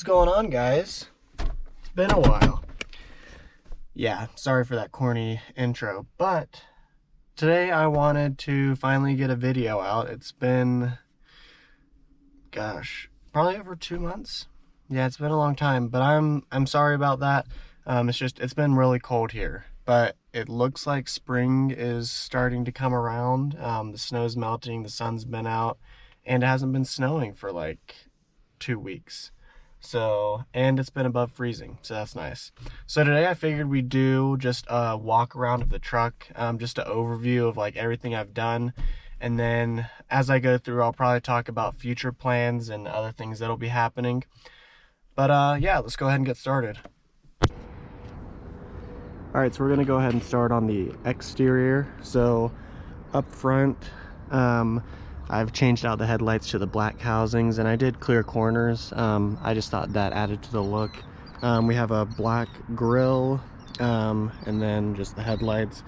going on, guys? It's been a while. Yeah, sorry for that corny intro, but today I wanted to finally get a video out. It's been, gosh, probably over 2 months. Yeah, it's been a long time, but I'm sorry about that. It's been really cold here, but it looks like spring is starting to come around. The snow's melting, the sun's been out, and it hasn't been snowing for like 2 weeks. So, and it's been above freezing, so that's nice. So today I figured we'd do just a walk around of the truck, just an overview of like everything I've done. And then as I go through, I'll probably talk about future plans and other things that'll be happening. But yeah, let's go ahead and get started. All right, so we're gonna go ahead and start on the exterior. So up front, I've changed out the headlights to the black housings, and I did clear corners. I just thought that added to the look. We have a black grille, and then just the headlights.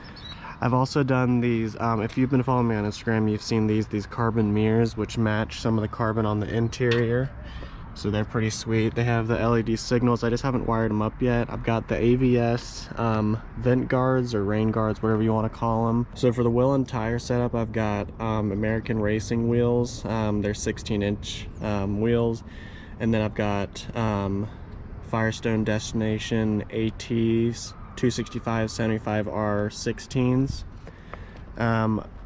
I've also done these, if you've been following me on Instagram, you've seen these carbon mirrors, which match some of the carbon on the interior. So they're pretty sweet. They have the LED signals. I just haven't wired them up yet. I've got the AVS vent guards or rain guards, whatever you want to call them. So for the wheel and tire setup, I've got American Racing wheels. They're 16-inch wheels. And then I've got Firestone Destination ATs 265/75R 16s.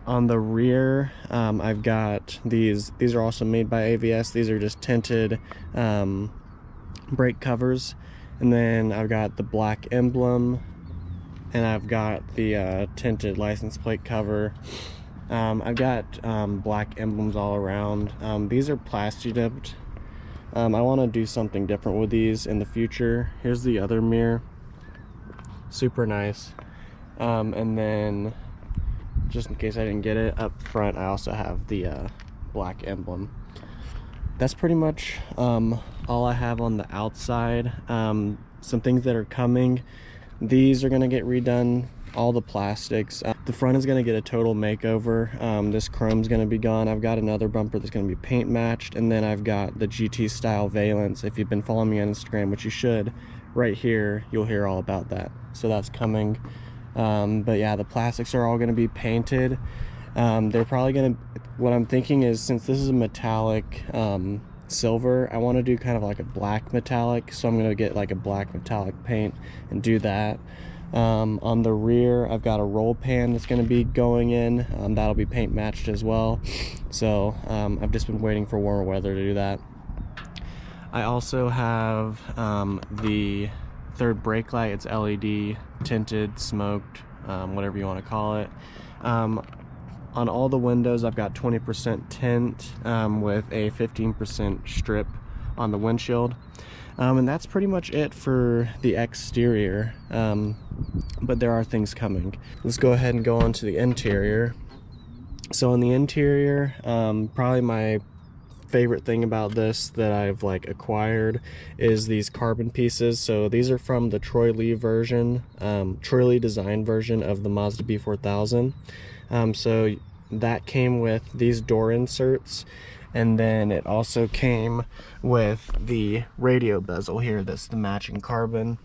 On the rear, I've got these are also made by AVS. These are just tinted brake covers. And then I've got the black emblem, and I've got the tinted license plate cover. I've got black emblems all around. These are plasti dipped. I want to do something different with these in the future. Here's the other mirror, super nice. And then, just in case I didn't get it, up front I also have the black emblem. That's pretty much all I have on the outside. Some things that are coming. These are going to get redone, all the plastics. The front is going to get a total makeover. This chrome's going to be gone. I've got another bumper that's going to be paint matched, and then I've got the GT style valence. If you've been following me on Instagram, which you should, right here you'll hear all about that. So that's coming. But yeah, the plastics are all going to be painted. They're probably going to, what I'm thinking is, since this is a metallic silver, I want to do kind of like a black metallic, so I'm going to get like a black metallic paint and do that. On the rear, I've got a roll pan that's going to be going in. That'll be paint matched as well. So I've just been waiting for warmer weather to do that. I also have the third brake light. It's LED, tinted, smoked, whatever you want to call it. On all the windows, I've got 20% tint with a 15% strip on the windshield. And that's pretty much it for the exterior, but there are things coming. Let's go ahead and go on to the interior. So on the interior, probably my favorite thing about this that I've like acquired is these carbon pieces. So these are from the Troy Lee version, Troy Lee design version of the Mazda B4000. So that came with these door inserts, and then it also came with the radio bezel here. That's the matching carbon,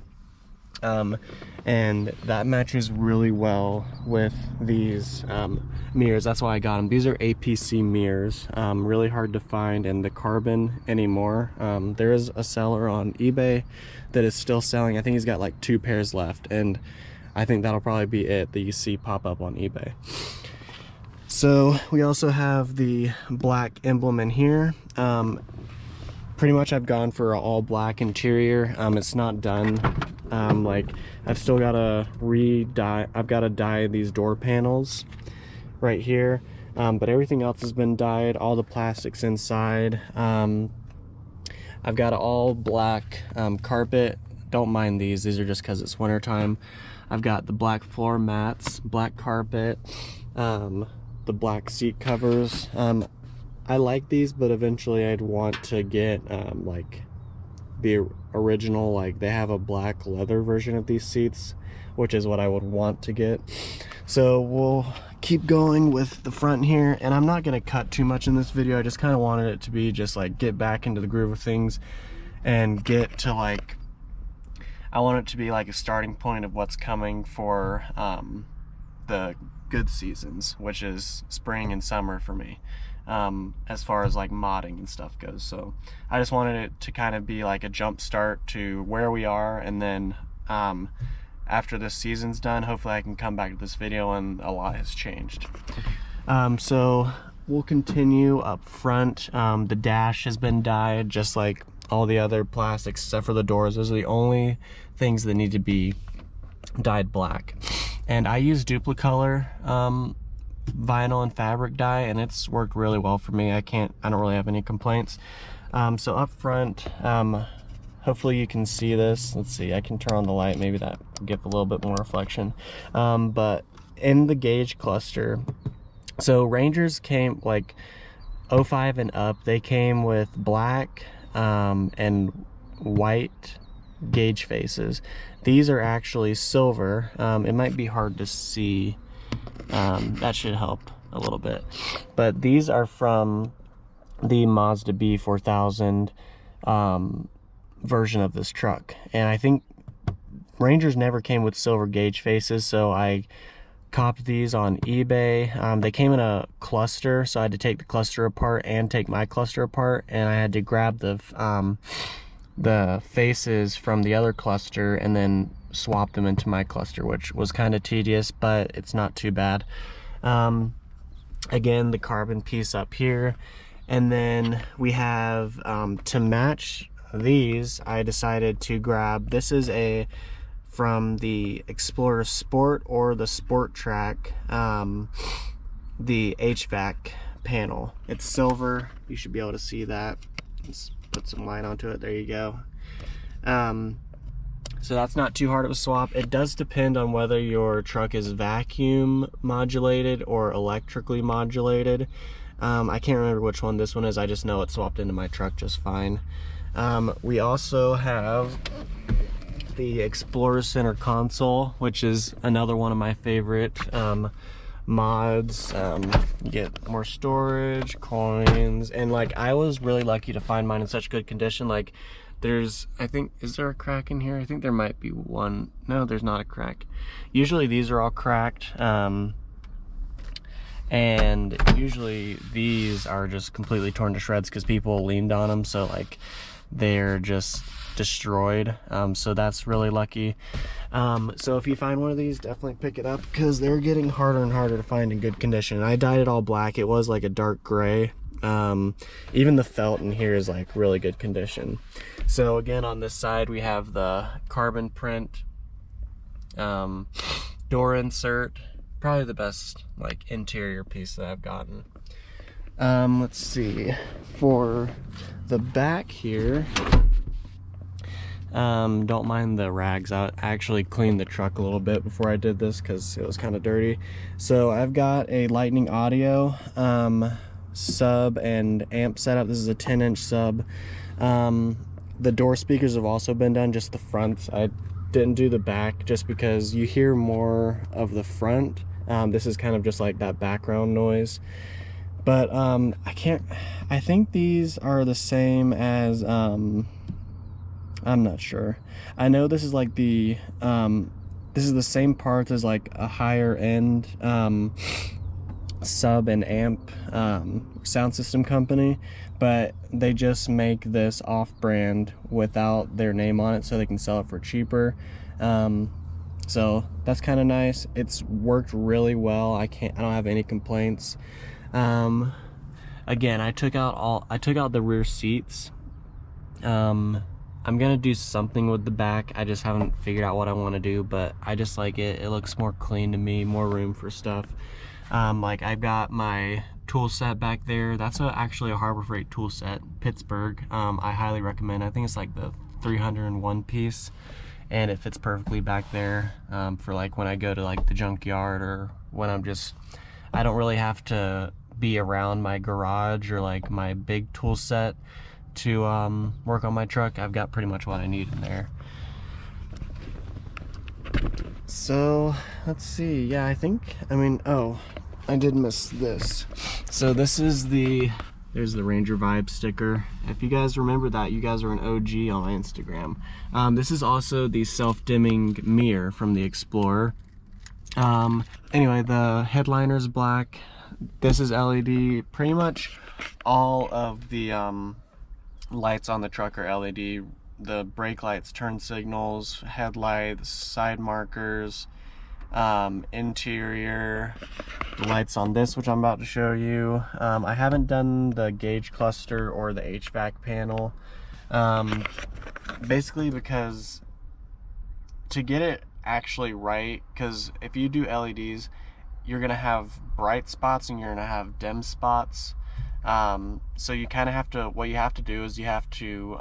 and that matches really well with these mirrors. That's why I got them. These are APC mirrors, really hard to find in the carbon anymore. There is a seller on eBay that is still selling. I think he's got like 2 pairs left, and I think that'll probably be it that you see pop up on eBay. So we also have the black emblem in here. Pretty much I've gone for an all black interior. It's not done. Like, I've still got to re-dye. I've got to dye these door panels right here, but everything else has been dyed. All the plastics inside. I've got an all black carpet. Don't mind these are just because it's winter time. I've got the black floor mats, black carpet, the black seat covers. I like these, but eventually I'd want to get like the original, like they have a black leather version of these seats, which is what I would want to get. So we'll keep going with the front here, and I'm not going to cut too much in this video. I just kind of wanted it to be just like get back into the groove of things and get to like, I want it to be like a starting point of what's coming for the good seasons, which is spring and summer for me, as far as like modding and stuff goes. So I just wanted it to kind of be like a jump start to where we are, and then after this season's done, hopefully I can come back to this video and a lot has changed. So we'll continue up front. The dash has been dyed just like all the other plastics except for the doors. Those are the only things that need to be dyed black. And I use Duplicolor vinyl and fabric dye, and it's worked really well for me. I don't really have any complaints. So up front, hopefully you can see this. Let's see, I can turn on the light, maybe that will give a little bit more reflection. But in the gauge cluster, so Rangers came like 05 and up, they came with black and white gauge faces. These are actually silver. It might be hard to see. That should help a little bit. But these are from the Mazda B4000 version of this truck. And I think Rangers never came with silver gauge faces, so I copped these on eBay. They came in a cluster, so I had to take the cluster apart and take my cluster apart, and I had to grab the faces from the other cluster and then swap them into my cluster, which was kind of tedious, but it's not too bad. Again, the carbon piece up here, and then we have to match these, I decided to grab, this is from the Explorer Sport or the Sport Track, the HVAC panel. It's silver, you should be able to see that. Let's put some light onto it, there you go. So that's not too hard of a swap. It does depend on whether your truck is vacuum modulated or electrically modulated. I can't remember which one this one is, I just know it swapped into my truck just fine. We also have the Explorer Center console, which is another one of my favorite mods. You get more storage, coins, and like I was really lucky to find mine in such good condition. Like there's, I think, is there a crack in here? I think there might be one. No, there's not a crack. Usually these are all cracked, and usually these are just completely torn to shreds because people leaned on them, so like they're just destroyed. So that's really lucky. So if you find one of these, definitely pick it up because they're getting harder and harder to find in good condition. I dyed it all black. It was like a dark gray. Even the felt in here is like really good condition. So again, on this side we have the carbon print door insert, probably the best like interior piece that I've gotten. Let's see, for the back here, don't mind the rags. I actually cleaned the truck a little bit before I did this because it was kind of dirty. So I've got a Lightning Audio sub and amp setup. This is a 10-inch sub. The door speakers have also been done, just the fronts. I didn't do the back just because you hear more of the front. This is kind of just like that background noise. But I think these are the same as, I'm not sure. I know this is like the, this is the same parts as like a higher end sub and amp sound system company, but they just make this off-brand without their name on it so they can sell it for cheaper. So that's kind of nice. It's worked really well. I don't have any complaints. Again, I took out the rear seats. I'm gonna do something with the back. I just haven't figured out what I want to do, but I just like it. It looks more clean to me, more room for stuff. Like I've got my tool set back there. That's actually a Harbor Freight tool set, Pittsburgh. I highly recommend. I think it's like the 301 piece, and it fits perfectly back there for like when I go to like the junkyard, or when I don't really have to be around my garage or like my big tool set to work on my truck. I've got pretty much what I need in there. So let's see, yeah, I mean, oh, I did miss this. So this is the There's the Ranger Vibe sticker. If you guys remember that, you guys are an OG on my Instagram. This is also the self-dimming mirror from the Explorer. Anyway, the headliner's black. This is LED. Pretty much all of the lights on the truck are LED. The brake lights, turn signals, headlights, side markers, interior, the lights on this, which I'm about to show you. I haven't done the gauge cluster or the HVAC panel, basically because to get it actually right, because if you do LEDs, you're gonna have bright spots and you're gonna have dim spots. So you kind of have to, what you have to do is you have to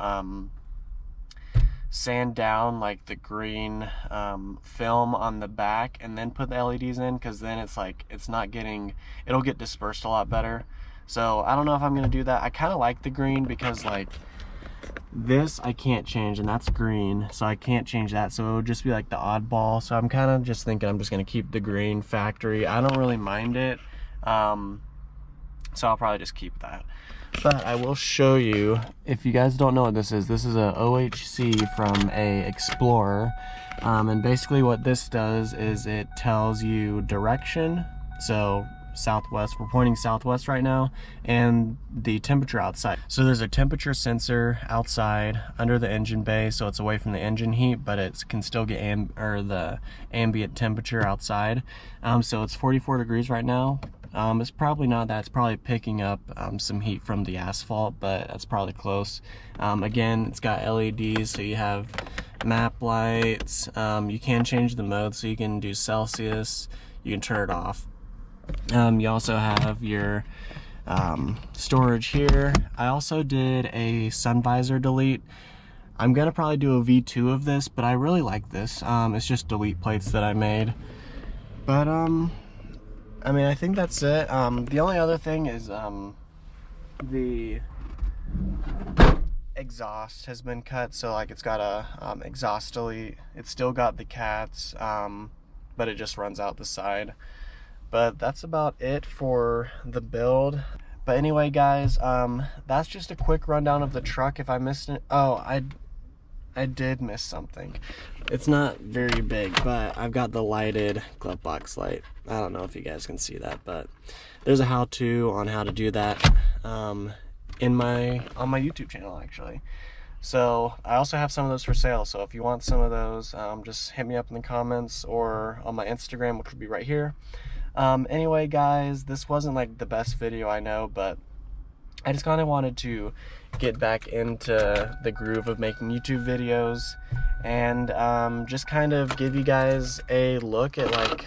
sand down like the green film on the back and then put the LEDs in, because then it's like it's not getting, it'll get dispersed a lot better. So I don't know if I'm gonna do that. I kind of like the green because like this I can't change, and that's green, so I can't change that, so it would just be like the oddball. So I'm kind of just thinking I'm just gonna keep the green factory. I don't really mind it, so I'll probably just keep that. But I will show you, if you guys don't know what this is a OHC from a Explorer, and basically what this does is it tells you direction, so southwest, we're pointing southwest right now, and the temperature outside. So there's a temperature sensor outside under the engine bay, so it's away from the engine heat, but it can still get the ambient temperature outside. So it's 44 degrees right now. It's probably not that, it's probably picking up some heat from the asphalt, but that's probably close. Again, it's got LEDs, so you have map lights. You can change the mode, so you can do Celsius, you can turn it off. You also have your storage here. I also did a sun visor delete. I'm gonna probably do a V2 of this, but I really like this. It's just delete plates that I made. But I mean, I think that's it. The only other thing is the exhaust has been cut, so like it's got a exhaust delete. It's still got the cats, but it just runs out the side. But that's about it for the build. But anyway, guys, that's just a quick rundown of the truck. If I missed it, oh, I did miss something. It's not very big, but I've got the lighted glove box light. I don't know if you guys can see that, but there's a how-to on how to do that on my YouTube channel, actually. So I also have some of those for sale, so if you want some of those, just hit me up in the comments or on my Instagram, which will be right here. Anyway, guys, this wasn't like the best video, I know, but I just kind of wanted to get back into the groove of making YouTube videos, and just kind of give you guys a look at like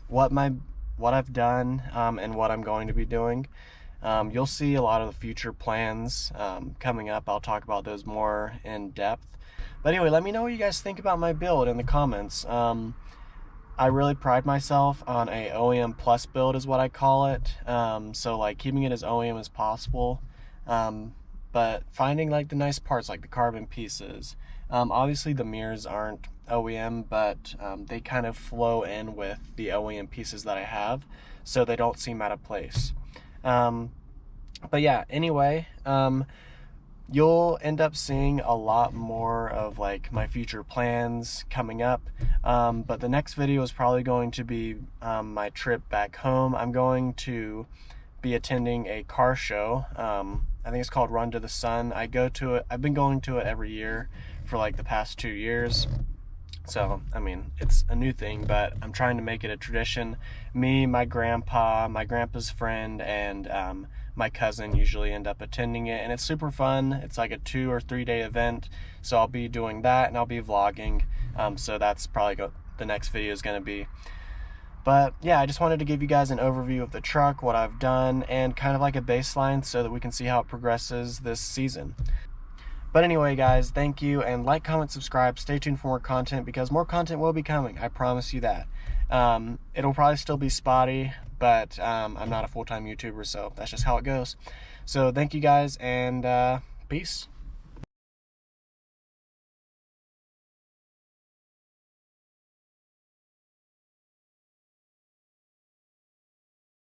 what I've done and what I'm going to be doing. You'll see a lot of the future plans coming up. I'll talk about those more in depth. But anyway, let me know what you guys think about my build in the comments. I really pride myself on a OEM plus build is what I call it. So like keeping it as OEM as possible, but finding like the nice parts like the carbon pieces. Obviously the mirrors aren't OEM, but they kind of flow in with the OEM pieces that I have, so they don't seem out of place. But yeah, anyway, you'll end up seeing a lot more of like my future plans coming up, but the next video is probably going to be my trip back home. I'm going to be attending a car show. I think it's called Run to the Sun. I go to it, I've been going to it every year for like the past 2 years. So, I mean, it's a new thing, but I'm trying to make it a tradition. Me, my grandpa, my grandpa's friend, and my cousin usually end up attending it, and it's super fun. It's like a 2 or 3 day event, so I'll be doing that, and I'll be vlogging. So that's probably the next video is going to be. But yeah, I just wanted to give you guys an overview of the truck, what I've done, and kind of like a baseline so that we can see how it progresses this season. But anyway, guys, thank you, and like, comment, subscribe. Stay tuned for more content, because more content will be coming. I promise you that. It'll probably still be spotty, but I'm not a full-time YouTuber, so that's just how it goes. So thank you guys, and peace.